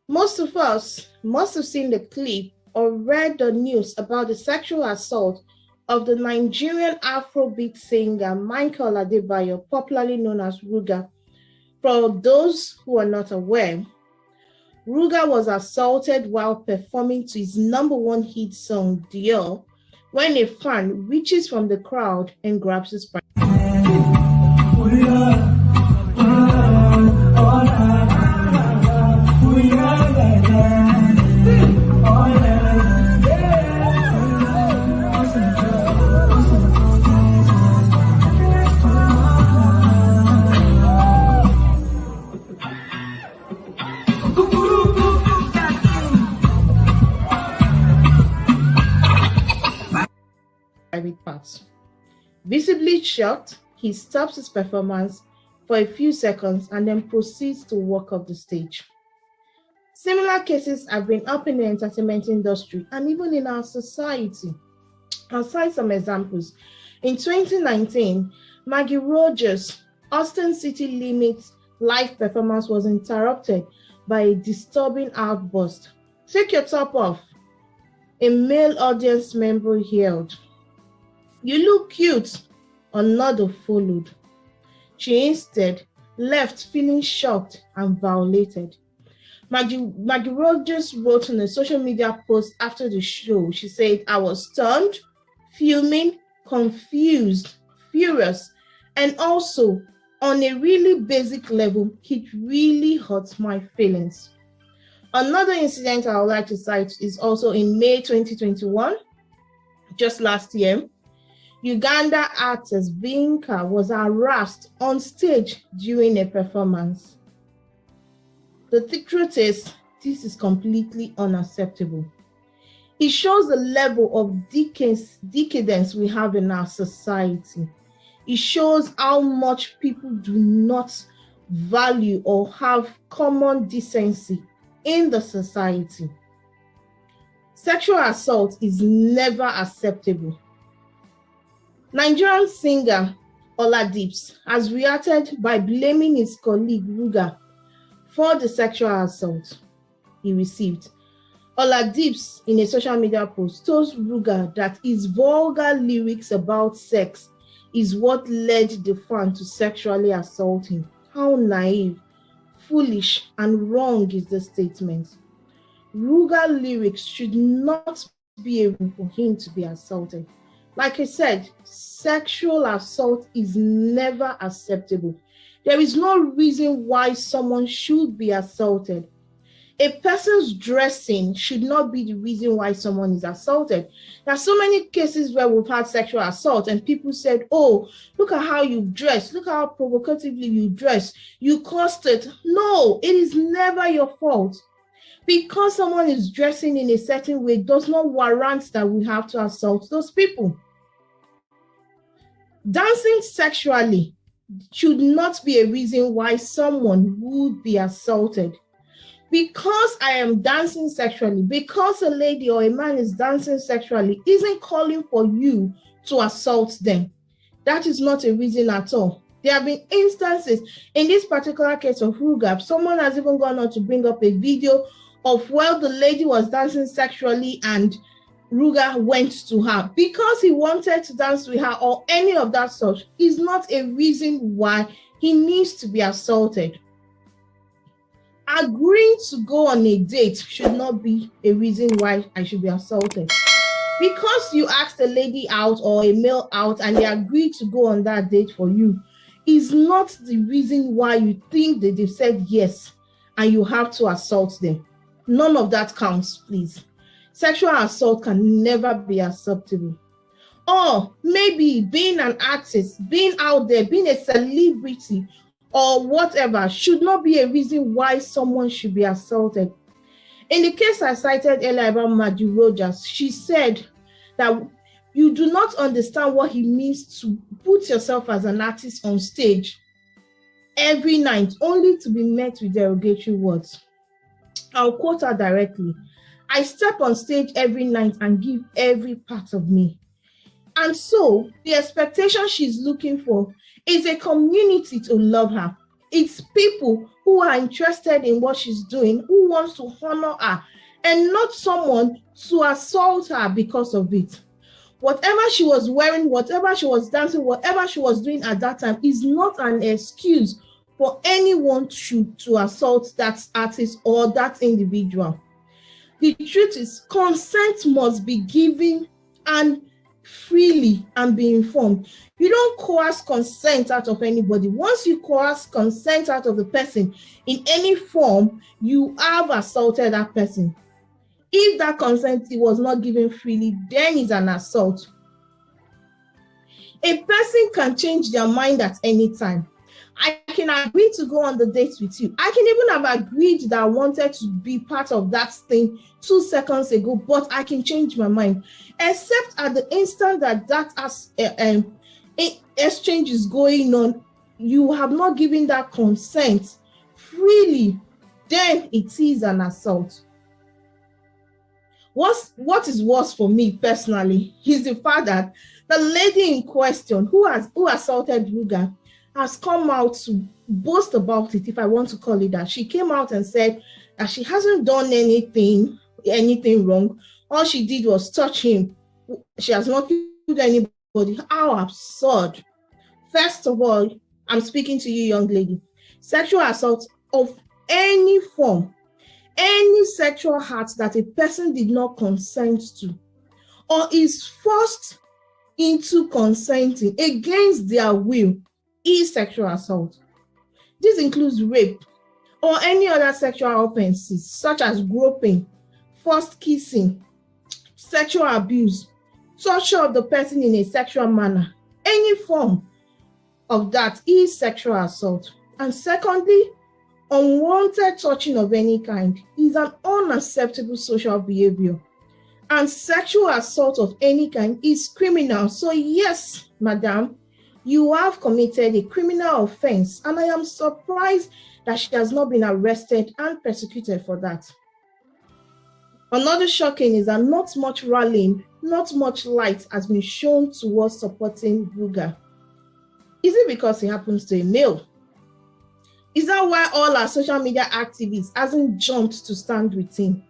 Most of us must have seen the clip or read the news about the sexual assault of the Nigerian Afrobeat singer Michael Adebayo, popularly known as Ruga. For those who are not aware, Ruga was assaulted while performing to his #1 hit song, Dior, when a fan reaches from the crowd and grabs his private. Parts. Visibly shocked, he stops his performance for a few seconds and then proceeds to walk off the stage. Similar cases have been up in the entertainment industry and even in our society. I'll cite some examples. In 2019, Maggie Rogers' Austin City Limits live performance was interrupted by a disturbing outburst. "Take your top off," a male audience member yelled. "You look cute," another followed. She instead left feeling shocked and violated. Maggie Rogers wrote on a social media post after the show. She said, "I was stunned, fuming, confused, furious, and also on a really basic level, it really hurt my feelings." Another incident I would like to cite is also in May 2021, just last year. Uganda artist Binka was harassed on stage during a performance. The truth is, this is completely unacceptable. It shows the level of decadence we have in our society. It shows how much people do not value or have common decency in the society. Sexual assault is never acceptable. Nigerian singer Oladips has reacted by blaming his colleague Ruga for the sexual assault he received. Oladips, in a social media post, told Ruga that his vulgar lyrics about sex is what led the fan to sexually assault him. How naive, foolish, and wrong is the statement? Ruga lyrics should not be able for him to be assaulted. Like I said, sexual assault is never acceptable. There is no reason why someone should be assaulted. A person's dressing should not be the reason why someone is assaulted. There are so many cases where we've had sexual assault and people said, "Oh, look at how you dress. Look how provocatively you dress. You caused it." No, it is never your fault. Because someone is dressing in a certain way does not warrant that we have to assault those people. Dancing sexually should not be a reason why someone would be assaulted. Because I am dancing sexually, because a lady or a man is dancing sexually, isn't calling for you to assault them. That is not a reason at all. There have been instances, in this particular case of Rugab, someone has even gone on to bring up a video of where the lady was dancing sexually and Ruga went to her because he wanted to dance with her or any of that sort is not a reason why he needs to be assaulted. Agreeing to go on a date should not be a reason why I should be assaulted. Because you asked a lady out or a male out and they agreed to go on that date for you is not the reason why you think that they've said yes and you have to assault them. None of that counts, please. Sexual assault can never be acceptable. Or maybe being an artist, being out there, being a celebrity or whatever should not be a reason why someone should be assaulted. In the case I cited earlier about Maggie Rogers, she said that you do not understand what it means to put yourself as an artist on stage every night only to be met with derogatory words. I'll quote her directly. I step on stage every night and give every part of me. And so the expectation she's looking for is a community to love her. It's people who are interested in what she's doing, who wants to honor her, and not someone to assault her because of it. Whatever she was wearing, whatever she was dancing, whatever she was doing at that time is not an excuse for anyone to assault that artist or that individual. The truth is, consent must be given and freely and be informed. You don't coerce consent out of anybody. Once you coerce consent out of the person in any form, you have assaulted that person. If that consent was not given freely, then it's an assault. A person can change their mind at any time. I can agree to go on the date with you. I can even have agreed that I wanted to be part of that thing 2 seconds ago, but I can change my mind. Except at the instant that exchange is going on, you have not given that consent freely, then it is an assault. What is worse for me personally is the fact that the lady in question who assaulted Ruga has come out to boast about it, if I want to call it that. She came out and said that she hasn't done anything wrong. All she did was touch him. She has not killed anybody. How absurd. First of all, I'm speaking to you, young lady. Sexual assault of any form, any sexual act that a person did not consent to or is forced into consenting against their will is sexual assault. This includes rape or any other sexual offenses such as groping, forced kissing, sexual abuse, torture of the person in a sexual manner. Any form of that is sexual assault. And secondly, unwanted touching of any kind is an unacceptable social behavior. And sexual assault of any kind is criminal. So yes, madam, you have committed a criminal offense, and I am surprised that she has not been arrested and prosecuted for that. Another shocking is that not much rallying, not much light has been shown towards supporting Ruga. Is it because he happens to be a male? Is that why all our social media activists hasn't jumped to stand with him?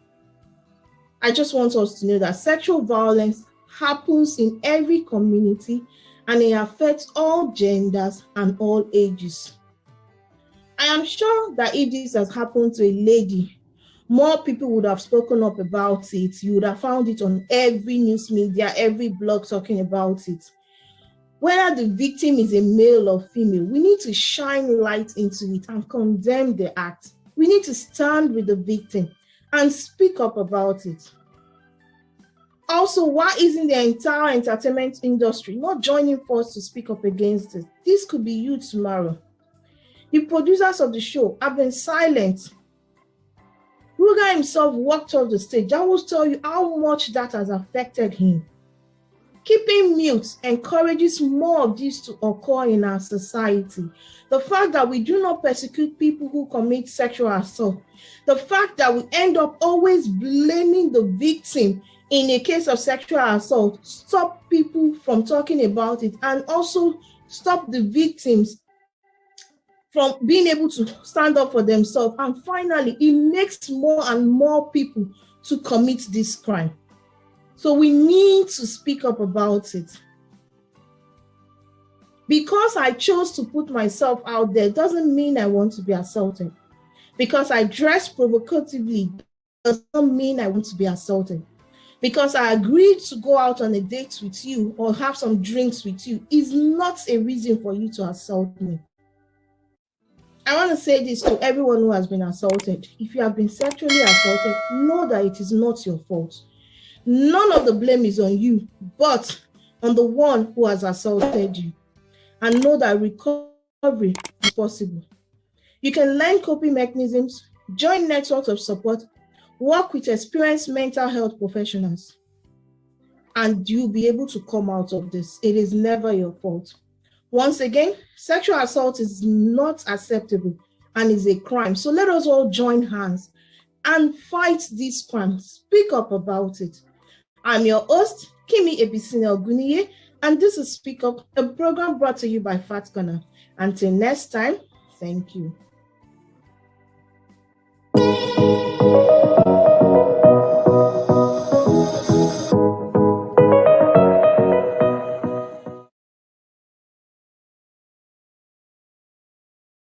I just want us to know that sexual violence happens in every community and it affects all genders and all ages. I am sure that if this has happened to a lady, more people would have spoken up about it. You would have found it on every news media, every blog talking about it. Whether the victim is a male or female, we need to shine light into it and condemn the act. We need to stand with the victim and speak up about it. Also, why isn't the entire entertainment industry not joining force to speak up against it? This could be you tomorrow. The producers of the show have been silent. Ruga himself walked off the stage. I will tell you how much that has affected him. Keeping mute encourages more of this to occur in our society. The fact that we do not persecute people who commit sexual assault, the fact that we end up always blaming the victim in a case of sexual assault, stop people from talking about it and also stop the victims from being able to stand up for themselves. And finally, it makes more and more people to commit this crime. So we need to speak up about it. Because I chose to put myself out there doesn't mean I want to be assaulted. Because I dress provocatively does not mean I want to be assaulted. Because I agreed to go out on a date with you or have some drinks with you is not a reason for you to assault me. I want to say this to everyone who has been assaulted. If you have been sexually assaulted, know that it is not your fault. None of the blame is on you, but on the one who has assaulted you. And know that recovery is possible. You can learn coping mechanisms, join networks of support, work with experienced mental health professionals, and you'll be able to come out of this. It is never your fault. Once again, sexual assault is not acceptable and is a crime. So let us all join hands and fight this crime. Speak up about it. I'm your host, Kimi Ebisine Oguniye, and this is Speak Up, a program brought to you by Fat Corner. Until next time, thank you.